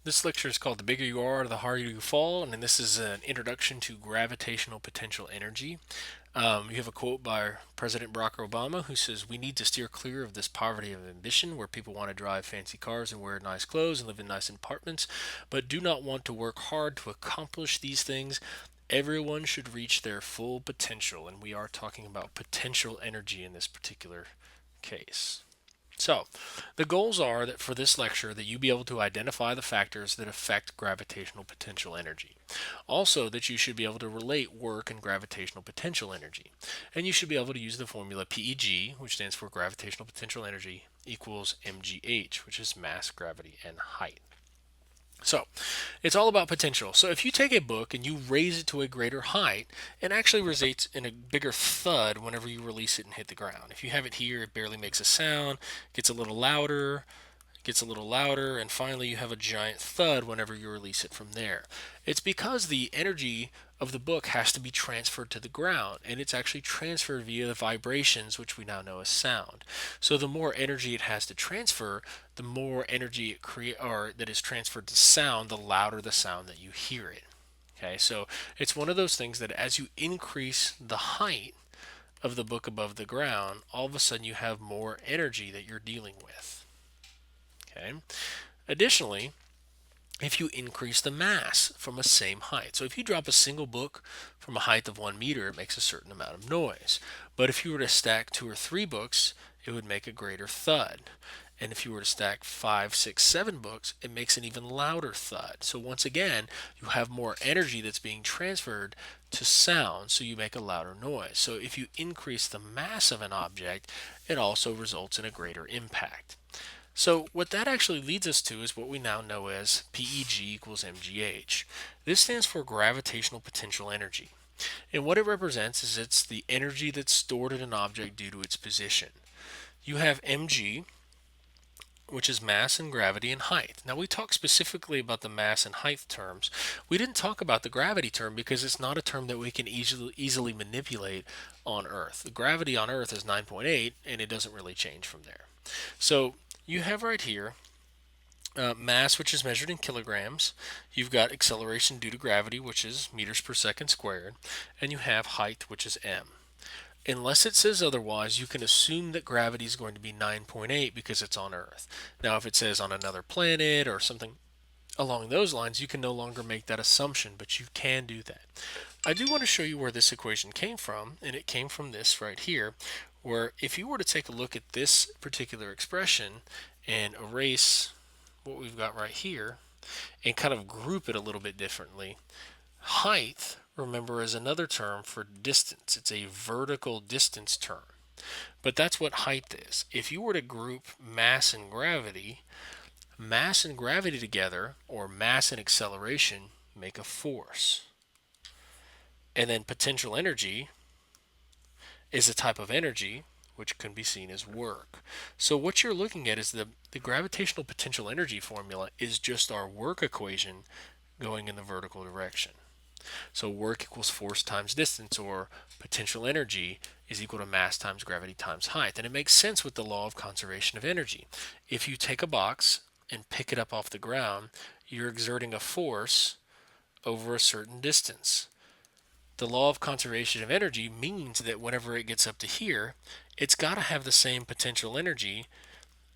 This lecture is called The Bigger You Are, the Harder You Fall, and this is an introduction to gravitational potential energy. You have a quote by President Barack Obama who says, "We need to steer clear of this poverty of ambition where people want to drive fancy cars and wear nice clothes and live in nice apartments, but do not want to work hard to accomplish these things. Everyone should reach their full potential." And we are talking about potential energy in this particular case. So, the goals are that for this lecture that you be able to identify the factors that affect gravitational potential energy. Also that you should be able to relate work and gravitational potential energy. And you should be able to use the formula PEG, which stands for gravitational potential energy, equals mgh, which is mass, gravity, and height. So, it's all about potential. So, if you take a book and you raise it to a greater height, it actually results in a bigger thud whenever you release it and hit the ground. If you have it here, it barely makes a sound, gets a little louder, and finally you have a giant thud whenever you release it from there. It's because the energy of the book has to be transferred to the ground, and it's actually transferred via the vibrations, which we now know as sound. So the more energy it has to transfer, the more energy that is transferred to sound, the louder the sound that you hear it. Okay, so it's one of those things that as you increase the height of the book above the ground, all of a sudden you have more energy that you're dealing with. Okay. Additionally, if you increase the mass from a same height. So if you drop a single book from a height of 1 meter, it makes a certain amount of noise. But if you were to stack 2 or 3 books, it would make a greater thud. And if you were to stack 5, 6, 7 books, it makes an even louder thud. So once again, you have more energy that's being transferred to sound, so you make a louder noise. So if you increase the mass of an object, it also results in a greater impact. So what that actually leads us to is what we now know as PEG equals mgh. This stands for gravitational potential energy. And what it represents is it's the energy that's stored in an object due to its position. You have mg, which is mass and gravity and height. Now we talked specifically about the mass and height terms. We didn't talk about the gravity term because it's not a term that we can easily manipulate on Earth. The gravity on Earth is 9.8 and it doesn't really change from there. So you have right here mass, which is measured in kilograms. You've got acceleration due to gravity, which is meters per second squared. And you have height, which is m. Unless it says otherwise, you can assume that gravity is going to be 9.8 because it's on Earth. Now, if it says on another planet or something along those lines, you can no longer make that assumption, but you can do that. I do want to show you where this equation came from, and it came from this right here, where if you were to take a look at this particular expression and erase what we've got right here and kind of group it a little bit differently, height, remember, is another term for distance. It's a vertical distance term. But that's what height is. If you were to group mass and gravity together, or mass and acceleration, make a force. And then potential energy is a type of energy which can be seen as work. So what you're looking at is the gravitational potential energy formula is just our work equation going in the vertical direction. So work equals force times distance, or potential energy is equal to mass times gravity times height. And it makes sense with the law of conservation of energy. If you take a box and pick it up off the ground, you're exerting a force over a certain distance. The law of conservation of energy means that whenever it gets up to here, it's got to have the same potential energy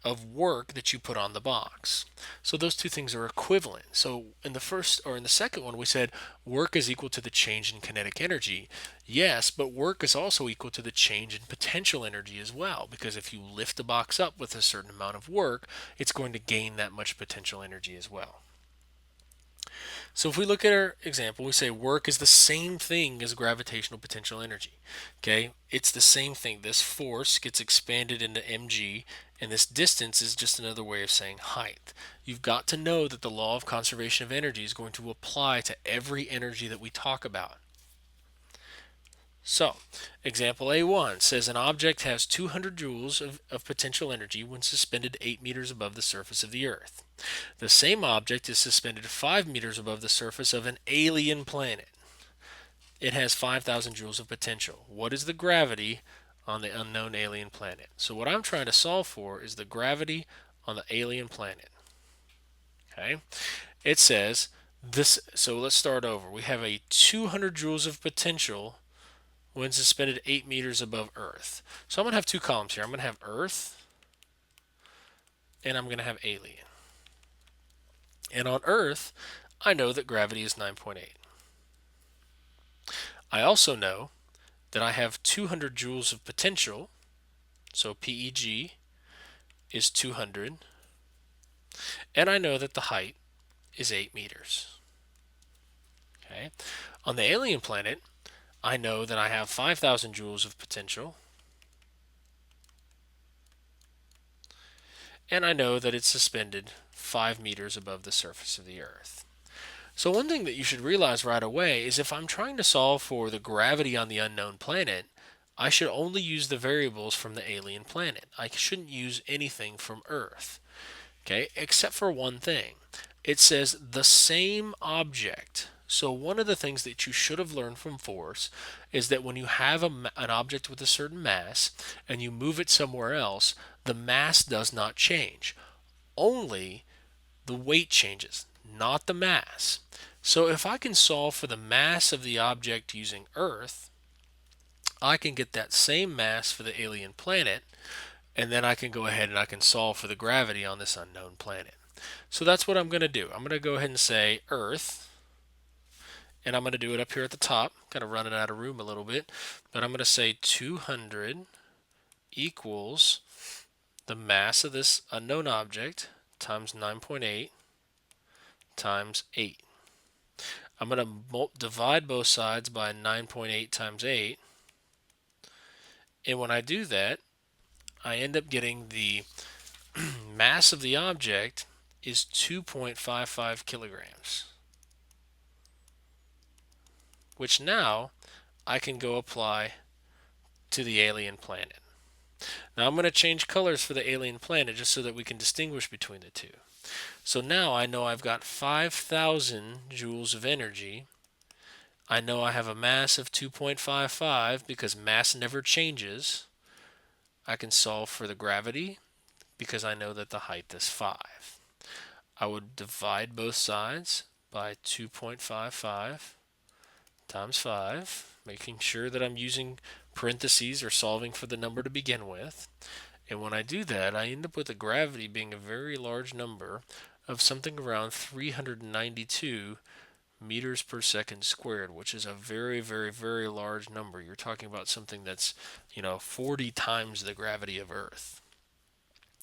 of work that you put on the box. So those two things are equivalent. So in the second one, we said work is equal to the change in kinetic energy. Yes, but work is also equal to the change in potential energy as well, because if you lift the box up with a certain amount of work, it's going to gain that much potential energy as well. So if we look at our example, we say work is the same thing as gravitational potential energy. Okay, it's the same thing. This force gets expanded into mg, and this distance is just another way of saying height. You've got to know that the law of conservation of energy is going to apply to every energy that we talk about. So, example A1 says an object has 200 joules of potential energy when suspended 8 meters above the surface of the Earth. The same object is suspended 5 meters above the surface of an alien planet. It has 5,000 joules of potential. What is the gravity on the unknown alien planet? So what I'm trying to solve for is the gravity on the alien planet. Okay, it says this. So let's start over. We have a 200 joules of potential when suspended 8 meters above Earth. So I'm going to have two columns here. I'm going to have Earth and I'm going to have alien. And on Earth, I know that gravity is 9.8. I also know that I have 200 joules of potential, so PEG is 200, and I know that the height is 8 meters. Okay. On the alien planet, I know that I have 5,000 joules of potential, and I know that it's suspended 5 meters above the surface of the Earth. So one thing that you should realize right away is if I'm trying to solve for the gravity on the unknown planet, I should only use the variables from the alien planet. I shouldn't use anything from Earth. Okay, except for one thing. It says the same object. So one of the things that you should have learned from force is that when you have an object with a certain mass and you move it somewhere else, the mass does not change. Only the weight changes, not the mass. So if I can solve for the mass of the object using Earth, I can get that same mass for the alien planet, and then I can go ahead and I can solve for the gravity on this unknown planet. So that's what I'm going to do. I'm going to go ahead and say Earth, and I'm going to do it up here at the top, kind of running out of room a little bit, but I'm going to say 200 equals the mass of this unknown object times 9.8 times 8. I'm going to divide both sides by 9.8 times 8, and when I do that, I end up getting the mass of the object is 2.55 kilograms, which now I can go apply to the alien planet. Now I'm going to change colors for the alien planet just so that we can distinguish between the two. So now I know I've got 5,000 joules of energy. I know I have a mass of 2.55 because mass never changes. I can solve for the gravity because I know that the height is 5. I would divide both sides by 2.55 times 5, making sure that I'm using parentheses or solving for the number to begin with. And when I do that, I end up with the gravity being a very large number of something around 392 meters per second squared, which is a very, very, very large number. You're talking about something that's, 40 times the gravity of Earth.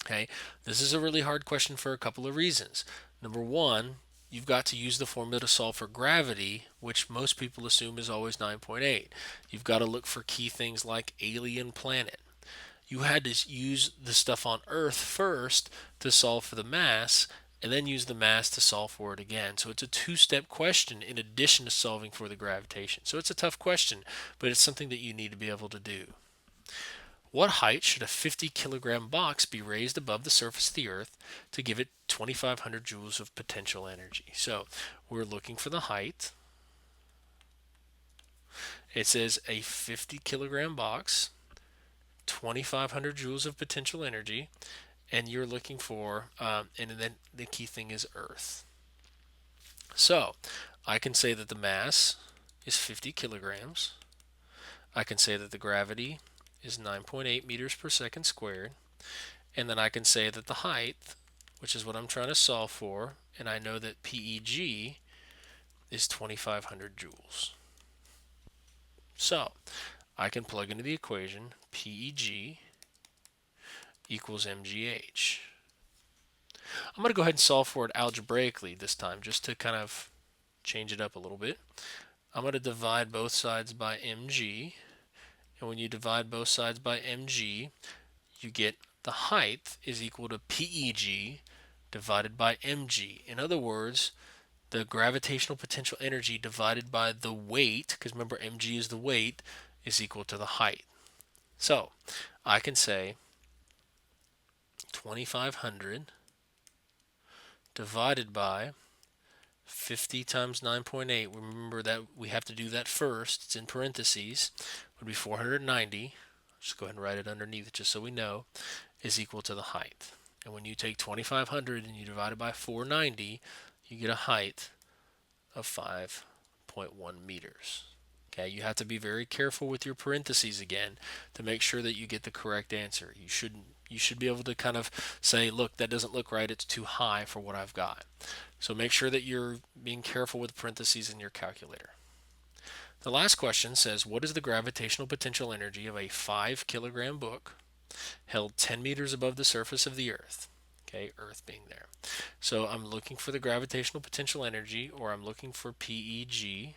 Okay, this is a really hard question for a couple of reasons. Number one, you've got to use the formula to solve for gravity, which most people assume is always 9.8. You've got to look for key things like alien planet. You had to use the stuff on Earth first to solve for the mass, and then use the mass to solve for it again. So it's a two-step question in addition to solving for the gravitation. So it's a tough question, but it's something that you need to be able to do. What height should a 50 kilogram box be raised above the surface of the Earth to give it 2,500 joules of potential energy? So we're looking for the height. It says a 50 kilogram box, 2,500 joules of potential energy, and you're looking for, and then the key thing is Earth. So I can say that the mass is 50 kilograms. I can say that the gravity is 9.8 meters per second squared. And then I can say that the height, which is what I'm trying to solve for, and I know that PEG is 2,500 joules. So I can plug into the equation PEG equals mgh. I'm going to go ahead and solve for it algebraically this time just to kind of change it up a little bit. I'm going to divide both sides by mg, and when you divide both sides by mg, you get the height is equal to PEG divided by mg. In other words, the gravitational potential energy divided by the weight, because remember mg is the weight, is equal to the height. So I can say 2,500 divided by 50 times 9.8. Remember that we have to do that first. It's in parentheses. Would be 490. Just go ahead and write it underneath just so we know. Is equal to the height. And when you take 2,500 and you divide it by 490, you get a height of 5.1 meters. Okay, you have to be very careful with your parentheses again to make sure that you get the correct answer. You should be able to kind of say, look, that doesn't look right. It's too high for what I've got. So make sure that you're being careful with parentheses in your calculator. The last question says, what is the gravitational potential energy of a 5 kilogram book held 10 meters above the surface of the Earth? Okay, Earth being there. So I'm looking for the gravitational potential energy, or I'm looking for PEG.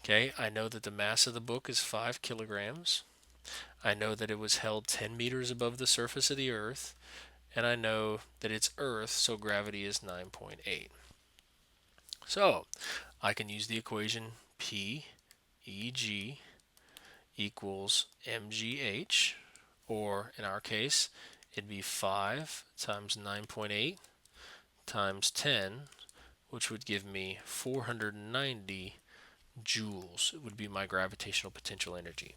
Okay, I know that the mass of the book is 5 kilograms. I know that it was held 10 meters above the surface of the Earth. And I know that it's Earth, so gravity is 9.8. So I can use the equation PEG equals mgh, or in our case, it'd be 5 times 9.8 times 10, which would give me 490 joules. It would be my gravitational potential energy.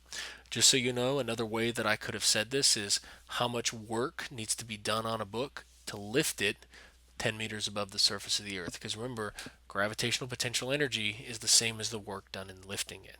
Just so you know, another way that I could have said this is how much work needs to be done on a book to lift it 10 meters above the surface of the Earth. Because remember, gravitational potential energy is the same as the work done in lifting it.